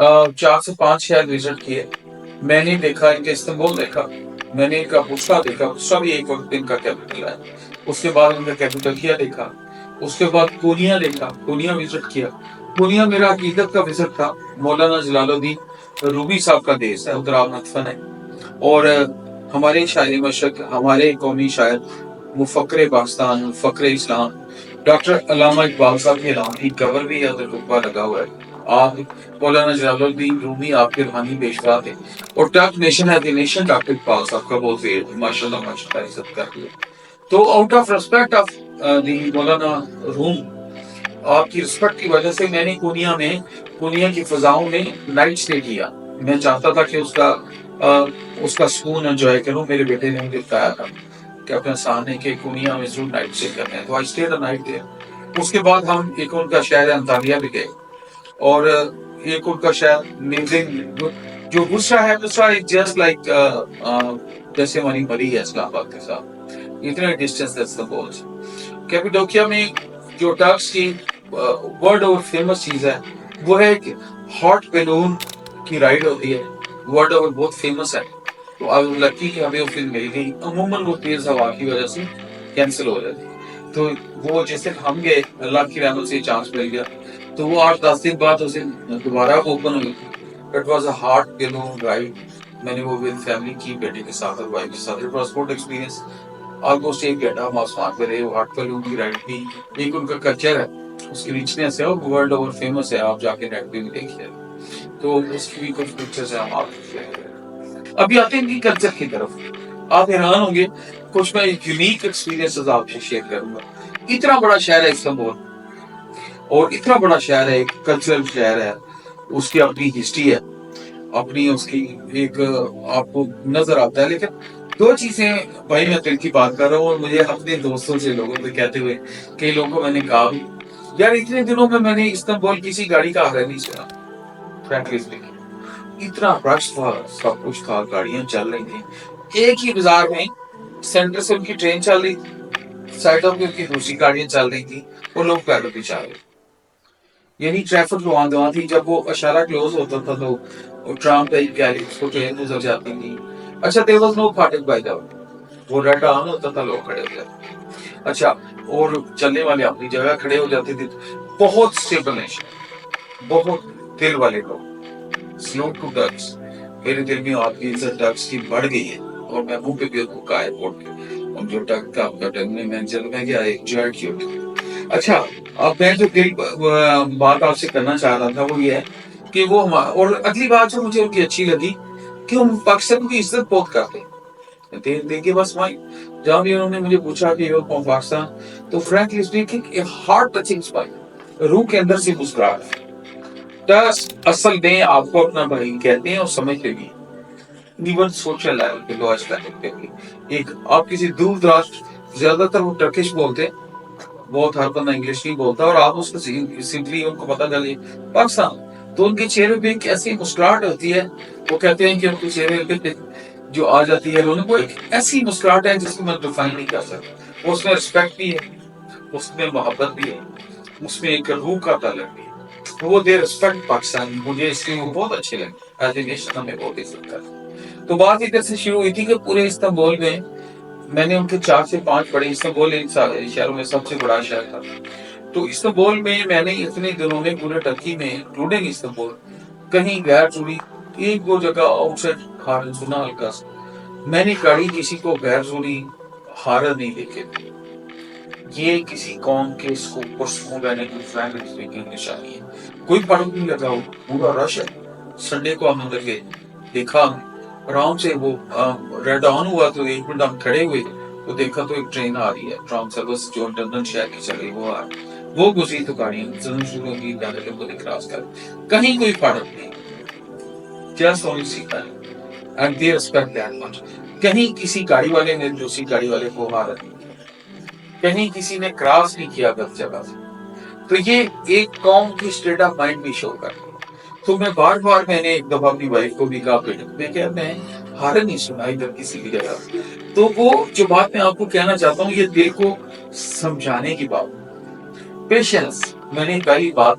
4 سے 5 شہر وزٹ کیے. میں نے دیکھا ان کا استنبول دیکھا, میں نے ان کا بسرا دیکھا, بسرا بھی ایک وقت ان کا کیپٹل ہے. اس کے بعد ان کا کیپیٹولیا دیکھا, اس کے بعد پونیا دیکھا, پونیا وزٹ کیا. پونیا میرا عقیدت کا وزٹ تھا. مولانا جلال الدین رومی صاحب کا دیس ہے, ادھر آپ مدفن ہے. اور ہمارے شاعر مشرق, ہمارے قومی شاعر, مفکر پاکستان, مفکر اسلام, ڈاکٹر علامہ اقبال صاحب کے نام کی قبر بھی ادھر رقبہ لگا ہوا ہے. آپ مولانا جلال الدین رومی آپ کے روحانی پیشوا تھے. اور ٹرک نیشن ہے, دی نیشن ڈاکٹر اقبال صاحب کا بہت ماشاء اللہ ماشاء اللہ عزت کر دیا. تو out of respect of the مولانا روم, آپ کی رسپیکٹ کی وجہ سے میں نے پونیا کی فضاؤں میں نائٹ اسٹے کیا. میں چاہتا تھا کہ اس کا سکون انجوائے کروں. میرے بیٹے نے مجھے بتایا تھا کہ اپنے سامنے کے پونیا میں ضرور نائٹ اسٹے کرنا ہے, تو I stayed a night there. اس کے بعد ہم ایک ان کا شہر انطالیہ بھی گئے, اور ایک ان کا شہر نیوزنگ جو بسرا ہے, بسرا جسٹ لائک جیسے ہماری مری ہے اسلام آباد کے ساتھ, اتنے ڈسٹینس ہے استنبول سے. کیپیڈوکیا میں جو ٹرکس کی ورلڈ اوور فیمس چیز ہے وہ ہے کہ ہاٹ بیلون کی رائڈ ہوتی ہے, ورلڈ اوور بہت فیمس ہے. تو اب لکی کہ ہمیں اس دن مل گئی. عموماً وہ تیز ہوا کی وجہ سے کینسل ہو جاتی. تو وہ جیسے ہم گئے, اللہ کی رحمت سے چانس مل گیا, تو وہ 8-10 دن بعد اسے دوبارہ اوپن ہوئی. It was a heart balloon ride. میں نے وہ ود فیملی کی, بیٹے کے ساتھ اور وائف کے ساتھ. It was good experience. Almost 1 گھنٹہ ہم آسمان پہ رہے. وہ ہارٹ بیلون کی رائڈ بھی ایک ان کا کلچر ہے, اس کی ریچنس ہے, وہ ورلڈ اوور فیمس ہے. آپ جا کے نیٹ پہ بھی دیکھیے, تو اس کی بھی کچھ پکچرز ہیں, ہم آپ کو شیئر کریں. ابھی آتے ہیں ان کی کلچر کی طرف. آپ حیران ہوں گے, کچھ میں یونیک ایکسپیرینسز آپ سے شیئر کروں گا. اتنا بڑا شہر ہے استنبول, اور اتنا بڑا شہر ہے, ایک کلچرل شہر ہے, اس کی اپنی ہسٹری ہے, اپنی اس کی ایک آپ کو نظر آتا ہے. لیکن 2 چیزیں بھائی, میں دل کی بات کر رہا ہوں, اور مجھے اپنے دوستوں سے, لوگوں سے کہتے ہوئے, کئی لوگوں کو میں نے کہا بھی, یار اتنے دنوں میں نے استنبول کسی گاڑی کا حرکت نہیں سنا. فرینکلی اسپیکنگ, اتنا رش تھا, سب کچھ تھا, گاڑیاں چل رہی تھیں. ایک ہی بازار میں سینٹر سے ان کی ٹرین چل رہی تھی, سائڈوں پہ ان کی دوسری گاڑیاں چل رہی تھی, اور لوگ پیدل بھی چل رہے تھے. یعنی ٹریفک رواں دواں تھی. جب وہ اشارہ کلوز ہوتا تھا تو ٹرام پہ اس کو ٹرین گزر جاتی تھی. اچھا, there was no فاٹک by the, وہ ریڈ آن ہوتا تھا, لوگ کھڑے ہو جاتے. اچھا, اور چلنے والے اپنی جگہ کھڑے ہو جاتے تھے. بہت اسٹیبل نیشن, بہت دل والے لوگ. سلو ٹو ڈکس. میرے دل میں آپ کی عزت ڈکس کی بڑھ گئی ہے, اور میں منہ پہ بھی کہا ایئرپورٹ پہ, اور جو ڈک کا آپ کا ڈک میں چل میں گیا ایک جرٹ کیوٹ. اچھا, اب میں جو دل بات آپ سے کرنا چاہ رہا تھا وہ یہ ہے کہ وہ, اور اگلی بات جو مجھے ان کی اچھی لگی کہ ہم پاکستان کی عزت بہت کرتے ہیں. دیکھیے بس مائی, جہاں بھی انہوں نے مجھے پوچھا کہ یو فرام پاکستان, تو frankly speaking a heart touching smile, روح کے اندر سے مسکراہٹ. اصل میں آپ کو اپنا بھائی کہتے ہیں اور سمجھتے بھی. ایون سوشل لیول پہ, لوئسٹ لیول پہ بھی, ایک آپ کسی دور دراز, زیادہ تر وہ ٹرکش بولتے, بہت ہر بندہ انگلش نہیں بولتا, اور آپ اس کو سمپلی ان کو پتا چلے پاکستان, تو ان کے چہرے پہ ایک ایسی مسکراہٹ ہوتی ہے. وہ کہتے ہیں کہ ان کے چہرے پہ جو آ جاتی ہے, وہ ایک ایسی مسکراہٹ ہے جس کو میں ڈیفائن نہیں کر سکتا. اس میں رسپیکٹ بھی ہے, اس میں محبت بھی ہے, اس میں ایک روح کا تعلق بھی ہے. وہ دے رسپیکٹ پاکستان. مجھے اس کے وہ بہت اچھے لگے, ایز اے نیشن ہمیں بہت عزت کرتے. تو بات ادھر سے شروع ہوئی تھی کہ پورے استنبول میں نے ان کے 4 سے 5 بڑے, استنبول ان شہروں میں سب سے بڑا شہر تھا. تو استنبول میں نے اتنے دنوں میں پورے ٹرکی میں انکلوڈنگ استنبول کہیں غیر ضروری, ایک دو جگہ آؤٹ سائڈ ہارن سنا ہلکا سا, میں نے گاڑی کسی کو غیر ضروری ہارن نہیں دیکھے تھے. یہ کسی قوم کے پرسکون رہنے کی فرینکلی اسپیکنگ نشانی ہے. کوئی فرق نہیں لگا, ہو پورا رش ہے. سنڈے کو ہم اندر گئے, دیکھا آرام سے, وہ ریڈ آن ہوا تو 1 منٹ ہم کھڑے ہوئے, تو دیکھا تو ایک ٹرین آ رہی ہے, ٹرام سروس جو لندن شہر کی چل رہی وہ آ رہی, وہ گزری تو گاڑیاں چلنا شروع ہو گئی, زیادہ لوگوں نے کراس کر. کہیں کوئی فرق نہیں, just only see and they respect that much. کہیں کسی گاڑی والے نے دوسری گاڑی والے کو ہارن نہیں کیا, کہیں کسی نے کراس نہیں کیا غلط جگہ سے. تو یہ ایک قوم کی اسٹیٹ آف مائنڈ بھی شو کرتی ہے. تو میں بار میں نے ایک دفعہ اپنی وائف کو بھی کہا, میں کہا میں ہارن نہیں سنا ادھر کسی بھی جگہ. تو وہ جو بات میں آپ کو کہنا چاہتا ہوں, یہ دل کو سمجھانے کی بات. پیشنس, میں نے پہلی بات